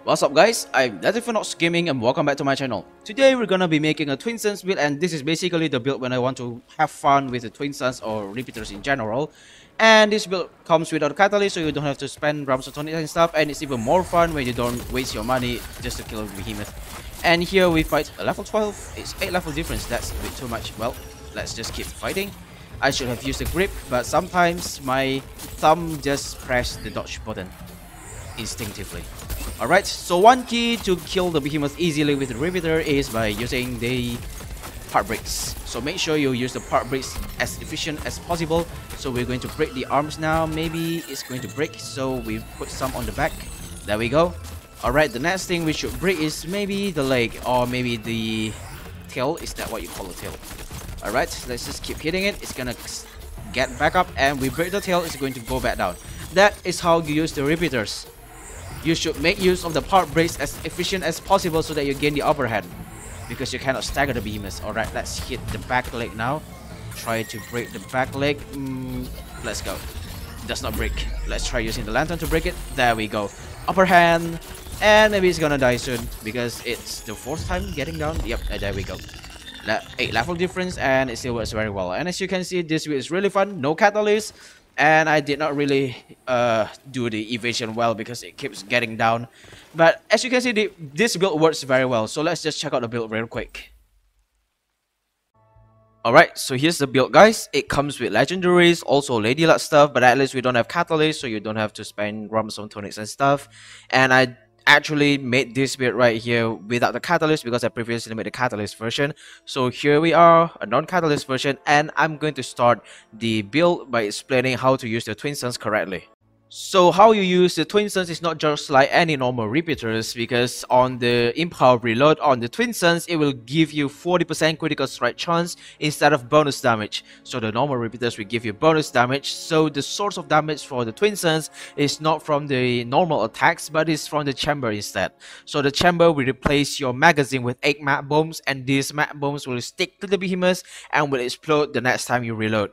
What's up guys, I'm DeatHInfernoXxGaming and welcome back to my channel. Today we're gonna be making a Twin Suns build, and this is basically the build when I want to have fun with the Twin Suns or repeaters in general. And this build comes without a catalyst, so you don't have to spend rounds of tonics and stuff, and it's even more fun when you don't waste your money just to kill a Behemoth. And here we fight a level 12, it's 8 level difference, that's a bit too much. Well, let's just keep fighting. I should have used the grip, but sometimes my thumb just pressed the dodge button instinctively. Alright, so one key to kill the Behemoth easily with the repeater is by using the part breaks. So make sure you use the part breaks as efficient as possible. So we're going to break the arms now. Maybe it's going to break, so we put some on the back. There we go. Alright, the next thing we should break is maybe the leg or maybe the tail. Is that what you call a tail? Alright, let's just keep hitting it. It's gonna get back up, and we break the tail, it's going to go back down. That is how you use the repeaters. You should make use of the part breaks as efficient as possible so that you gain the upper hand, because you cannot stagger the behemoths. Alright, let's hit the back leg now. Try to break the back leg. Let's go. Does not break. Let's try using the lantern to break it. There we go. Upper hand. And maybe it's gonna die soon because it's the 4th time getting down. Yep, there we go. 8 level difference, and it still works very well. And as you can see, this build is really fun. No catalyst. And I did not really do the evasion well because it keeps getting down. But as you can see, this build works very well. So let's just check out the build real quick. Alright, so here's the build guys. It comes with legendaries, also lady luck stuff, but at least we don't have catalyst, so you don't have to spend rums on tonics and stuff. And I actually made this build right here without the catalyst because I previously made the catalyst version. So here we are, a non-catalyst version, and I'm going to start the build by explaining how to use the Twin Suns correctly. So how you use the Twin Suns is not just like any normal repeaters, because on the Empower Reload on the Twin Suns, it will give you 40% critical strike chance instead of bonus damage. So the normal repeaters will give you bonus damage. So the source of damage for the Twin Suns is not from the normal attacks, but is from the chamber instead. So the chamber will replace your magazine with 8 mag bombs, and these mag bombs will stick to the behemoths and will explode the next time you reload.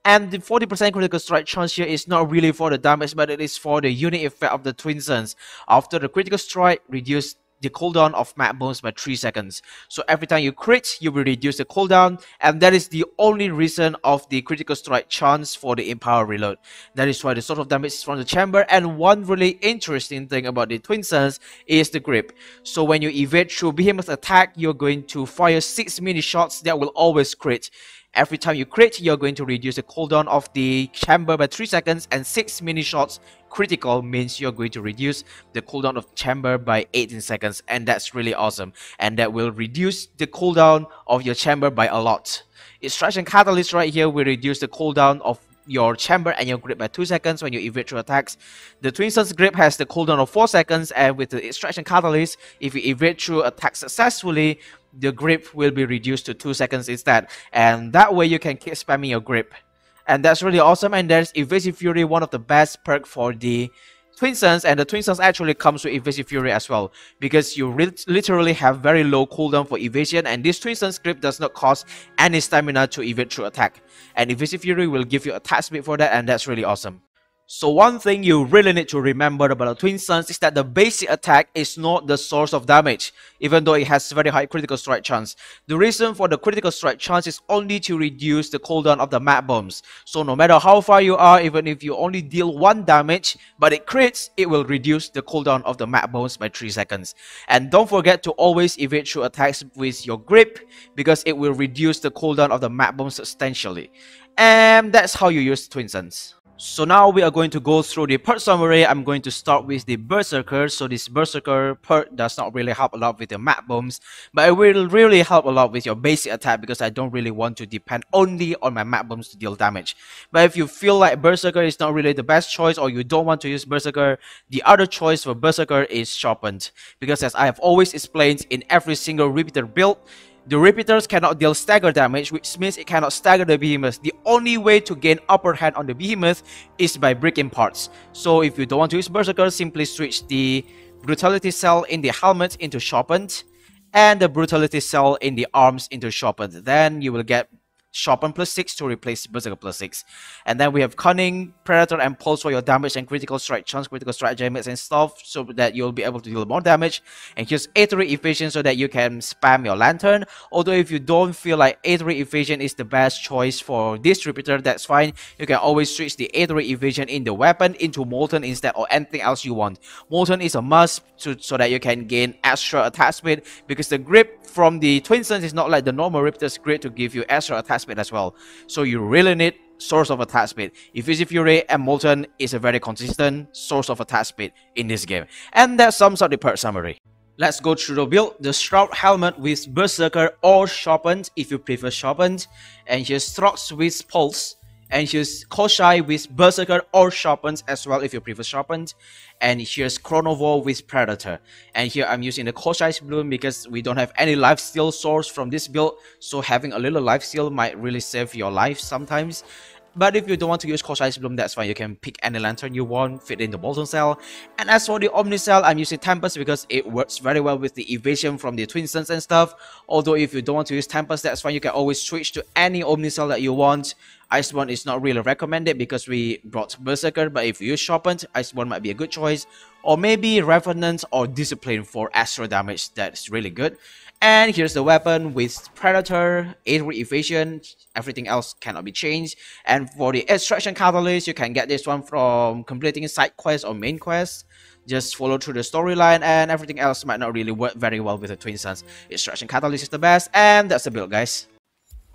And the 40% critical strike chance here is not really for the damage, but it is for the unit effect of the Twin Suns. After the critical strike, reduce the cooldown of mag bombs by 3 seconds. So every time you crit, you will reduce the cooldown, and that is the only reason of the critical strike chance for the Empower Reload. That is why the source of damage is from the chamber. And one really interesting thing about the Twin Suns is the grip. So when you evade through Behemoth attack, you're going to fire 6 mini shots that will always crit. Every time you crit, you're going to reduce the cooldown of the chamber by 3 seconds, and 6 mini shots critical means you're going to reduce the cooldown of the chamber by 18 seconds, and that's really awesome. And that will reduce the cooldown of your chamber by a lot. Extraction Catalyst right here will reduce the cooldown of your chamber and your grip by 2 seconds when you evade through attacks. The Twin Suns grip has the cooldown of 4 seconds, and with the Extraction Catalyst, if you evade through attacks successfully, the grip will be reduced to 2 seconds instead, and that way you can keep spamming your grip. And that's really awesome. And there's Evasive Fury, one of the best perks for the Twin Suns, and the Twin Suns actually comes with Evasive Fury as well, because you literally have very low cooldown for evasion, and this Twin Suns grip does not cost any stamina to evade through attack. And Evasive Fury will give you attack speed for that, and that's really awesome. So one thing you really need to remember about the Twin Suns is that the basic attack is not the source of damage, even though it has very high critical strike chance. The reason for the critical strike chance is only to reduce the cooldown of the mag bombs. So no matter how far you are, even if you only deal 1 damage, but it crits, it will reduce the cooldown of the mag bombs by 3 seconds. And don't forget to always evade through attacks with your grip, because it will reduce the cooldown of the mag bombs substantially. And that's how you use Twin Suns. So now we are going to go through the perk summary. I'm going to start with the Berserker. So this Berserker perk does not really help a lot with the mag bombs, but it will really help a lot with your basic attack, because I don't really want to depend only on my mag bombs to deal damage. But if you feel like Berserker is not really the best choice, or you don't want to use Berserker, the other choice for Berserker is Sharpened, because as I have always explained in every single repeater build, the repeaters cannot deal stagger damage, which means it cannot stagger the behemoth. The only way to gain upper hand on the behemoth is by breaking parts. So if you don't want to use Berserker, simply switch the Brutality Cell in the helmet into Sharpened, and the Brutality Cell in the arms into Sharpened. Then you will get Sharpen +6 to replace Berserker +6. And then we have Cunning, Predator, and Pulse for your damage and critical strike chance, critical strike damage and stuff, so that you'll be able to deal more damage. And here's A3 Evasion so that you can spam your Lantern. Although if you don't feel like A3 Evasion is the best choice for this repeater, that's fine. You can always switch the A3 Evasion in the weapon into Molten instead, or anything else you want. Molten is a must so that you can gain extra attack speed, because the grip from the Twin Suns is not like the normal repeater's grip to give you extra attack speed as well. So you really need source of attack speed. Effusive Fury and Molten is a very consistent source of attack speed in this game. And that sums up the perk summary. Let's go through the build. The Shroud Helmet with Berserker or Sharpened if you prefer Sharpened. And here's Throx with Pulse. And here's Koshai with Berserker or Sharpened as well if you prefer Sharpened. And here's Chronovore with Predator. And here I'm using the Koshai's Bloom because we don't have any lifesteal source from this build. So having a little lifesteal might really save your life sometimes. But if you don't want to use Koshai's Bloom, that's fine. You can pick any lantern you want, fit in the Molten Cell. And as for the Omni Cell, I'm using Tempest because it works very well with the evasion from the Twin Suns and stuff. Although if you don't want to use Tempest, that's fine. You can always switch to any Omni Cell that you want. Iceborne is not really recommended because we brought Berserker, but if you use Sharpened, Iceborne might be a good choice. Or maybe Revenant or Discipline for extra damage, that's really good. And here's the weapon with Predator, A3 Evasion, everything else cannot be changed. And for the Extraction Catalyst, you can get this one from completing side quests or main quests. Just follow through the storyline, and everything else might not really work very well with the Twin Suns. Extraction Catalyst is the best, and that's the build, guys.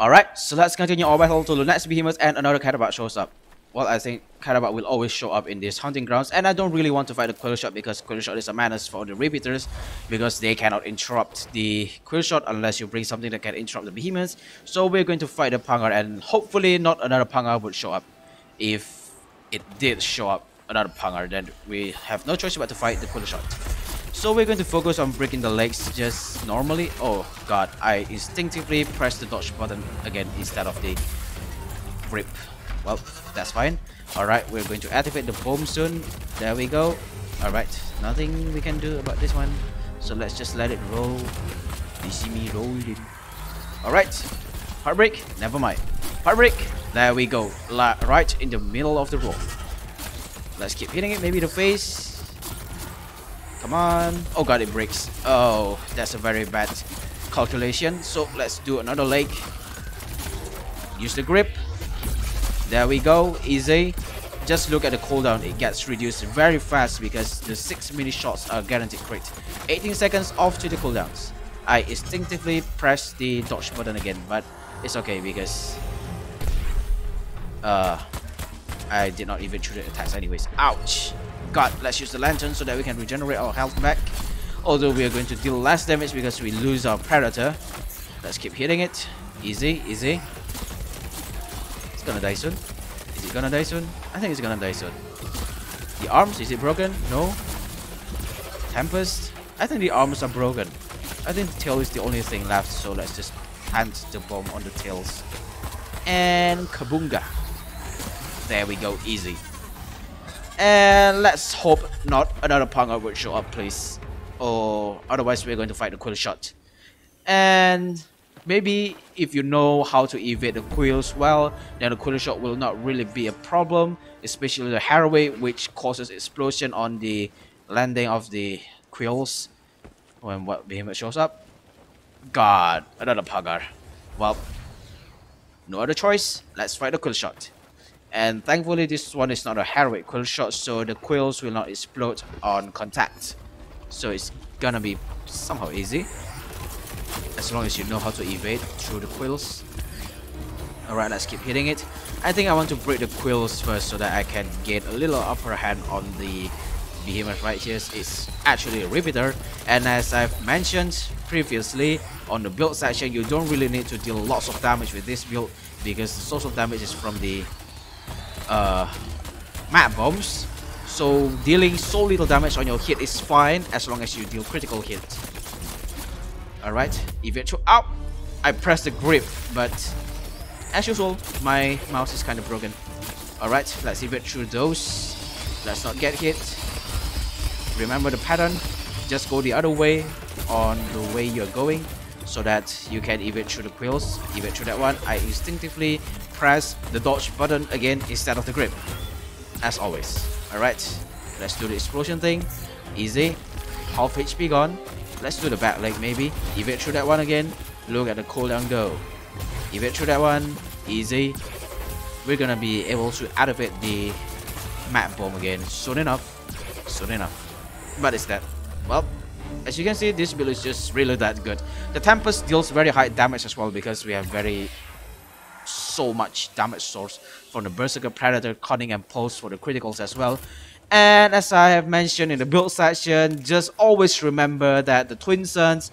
Alright, so let's continue our battle to the next Behemoth, and another Catabat shows up. Well, I think Catabat will always show up in these hunting grounds, and I don't really want to fight the Quill Shot because Quill Shot is a menace for the repeaters because they cannot interrupt the Quill Shot unless you bring something that can interrupt the Behemoths. So we're going to fight the Pungar, and hopefully not another Pungar would show up. If it did show up another Pungar, then we have no choice but to fight the Quill Shot. So we're going to focus on breaking the legs just normally. Oh god, I instinctively pressed the dodge button again instead of the grip. Well, that's fine. Alright, we're going to activate the bomb soon. There we go. Alright, nothing we can do about this one. So let's just let it roll. You see me rolling. Alright, Heartbreak, never mind. Heartbreak, there we go. Right in the middle of the roll. Let's keep hitting it, maybe the face. Come on. Oh god, it breaks. Oh, that's a very bad calculation. So let's do another leg. Use the grip. There we go, easy. Just look at the cooldown, it gets reduced very fast because the 6 mini shots are guaranteed crit. 18 seconds off to the cooldowns. I instinctively pressed the dodge button again, but it's okay because I did not even shoot the attacks anyways. Ouch! God, let's use the lantern so that we can regenerate our health back. Although we are going to deal less damage because we lose our Predator. Let's keep hitting it. Easy, easy. It's gonna die soon. Is it gonna die soon? I think it's gonna die soon. The arms, is it broken? No. Tempest? I think the arms are broken. I think the tail is the only thing left, so let's just plant the bomb on the tails. And kabunga. There we go, easy. And let's hope not another Pungar would show up, please. Or otherwise we're going to fight the Quill Shot. And maybe if you know how to evade the quills well, then the Quill Shot will not really be a problem. Especially the Haraway, which causes explosion on the landing of the quills when what Behemoth shows up. God, another Pungar. Well, no other choice. Let's fight the Quill Shot. And thankfully this one is not a heroic Quill Shot, so the quills will not explode on contact. So it's gonna be somehow easy, as long as you know how to evade through the quills. Alright, let's keep hitting it. I think I want to break the quills first so that I can get a little upper hand on the Behemoth right here. It's actually a repeater, and as I've mentioned previously on the build section, you don't really need to deal lots of damage with this build because the source of damage is from the map bombs. So dealing so little damage on your hit is fine as long as you deal critical hit. Alright, eventually. Ow! I pressed the grip, but as usual, my mouse is kind of broken. Alright, let's evade through those. Let's not get hit. Remember the pattern. Just go the other way on the way you're going so that you can evade through the quills, evade through that one. I instinctively press the dodge button again instead of the grip, as always. Alright, let's do the explosion thing. Easy. Half HP gone. Let's do the back leg maybe. Evade through that one again. Look at the cooldown go. Evade through that one. Easy. We're gonna be able to activate the map bomb again soon enough. Soon enough. But it's that. Well, as you can see, this build is just really that good. The Tempest deals very high damage as well because we have so much damage source from the Berserker, Predator, Cunning, and Pulse for the criticals as well. And as I have mentioned in the build section, just always remember that the Twin Suns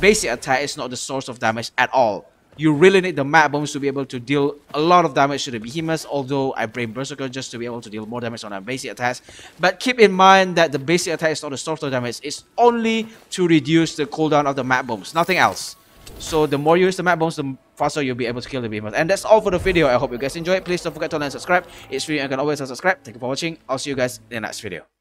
basic attack is not the source of damage at all. You really need the map bombs to be able to deal a lot of damage to the Behemoths, although I bring Berserker just to be able to deal more damage on our basic attacks. But keep in mind that the basic attack is not the source of damage, it's only to reduce the cooldown of the map bombs, nothing else. So the more you use the map bombs, the faster you'll be able to kill the Behemoth. And that's all for the video. I hope you guys enjoyed. Please don't forget to like and subscribe. It's free and you can always subscribe. Thank you for watching. I'll see you guys in the next video.